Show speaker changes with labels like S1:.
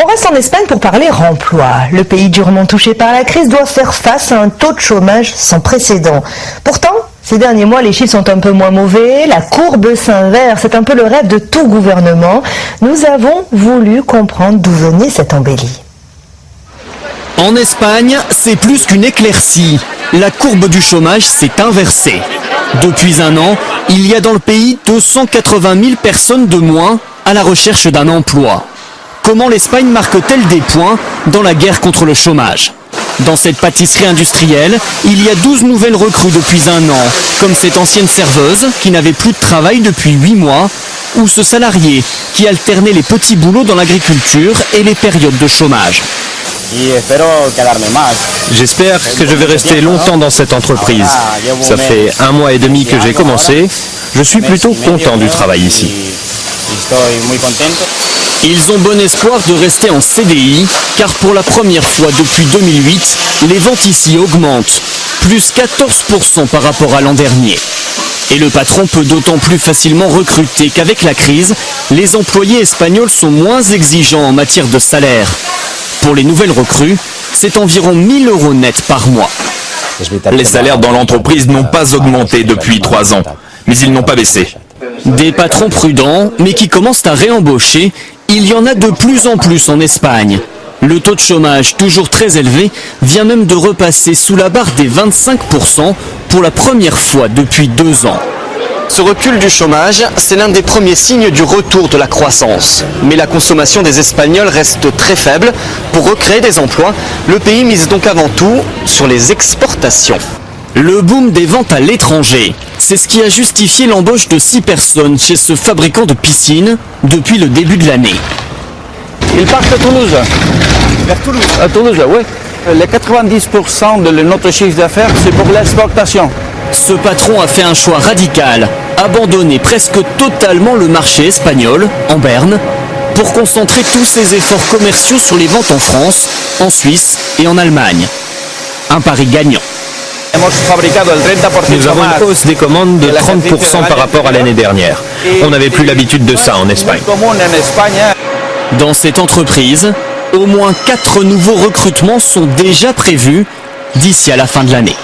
S1: On reste en Espagne pour parler emploi. Le pays durement touché par la crise doit faire face à un taux de chômage sans précédent. Pourtant, ces derniers mois, les chiffres sont un peu moins mauvais, la courbe s'inverse, c'est un peu le rêve de tout gouvernement. Nous avons voulu comprendre d'où venait cette embellie.
S2: En Espagne, c'est plus qu'une éclaircie. La courbe du chômage s'est inversée. Depuis un an, il y a dans le pays 280 000 personnes de moins à la recherche d'un emploi. Comment l'Espagne marque-t-elle des points dans la guerre contre le chômage? Dans cette pâtisserie industrielle, il y a 12 nouvelles recrues depuis un an, comme cette ancienne serveuse qui n'avait plus de travail depuis 8 mois, ou ce salarié qui alternait les petits boulots dans l'agriculture et les périodes de chômage.
S3: J'espère que je vais rester longtemps dans cette entreprise. Ça fait 1 mois et demi que j'ai commencé. Je suis plutôt content du travail ici.
S2: Ils ont bon espoir de rester en CDI, car pour la première fois depuis 2008, les ventes ici augmentent, plus 14% par rapport à l'an dernier. Et le patron peut d'autant plus facilement recruter qu'avec la crise, les employés espagnols sont moins exigeants en matière de salaire. Pour les nouvelles recrues, c'est environ 1 000 € net par mois.
S4: Les salaires dans l'entreprise n'ont pas augmenté depuis 3 ans, mais ils n'ont pas baissé.
S2: Des patrons prudents, mais qui commencent à réembaucher, il y en a de plus en plus en Espagne. Le taux de chômage, toujours très élevé, vient même de repasser sous la barre des 25% pour la première fois depuis 2 ans. Ce recul du chômage, c'est l'un des premiers signes du retour de la croissance. Mais la consommation des Espagnols reste très faible. Pour recréer des emplois, le pays mise donc avant tout sur les exportations. Le boom des ventes à l'étranger, c'est ce qui a justifié l'embauche de 6 personnes chez ce fabricant de piscines depuis le début de l'année.
S5: Ils partent à Toulouse. Vers Toulouse. À Toulouse, oui. Les 90% de notre chiffre d'affaires, c'est pour l'exportation.
S2: Ce patron a fait un choix radical, abandonner presque totalement le marché espagnol, en Berne, pour concentrer tous ses efforts commerciaux sur les ventes en France, en Suisse et en Allemagne. Un pari gagnant.
S3: Nous avons une hausse des commandes de 30% par rapport à l'année dernière. On n'avait plus l'habitude de ça en Espagne.
S2: Dans cette entreprise, au moins 4 nouveaux recrutements sont déjà prévus d'ici à la fin de l'année.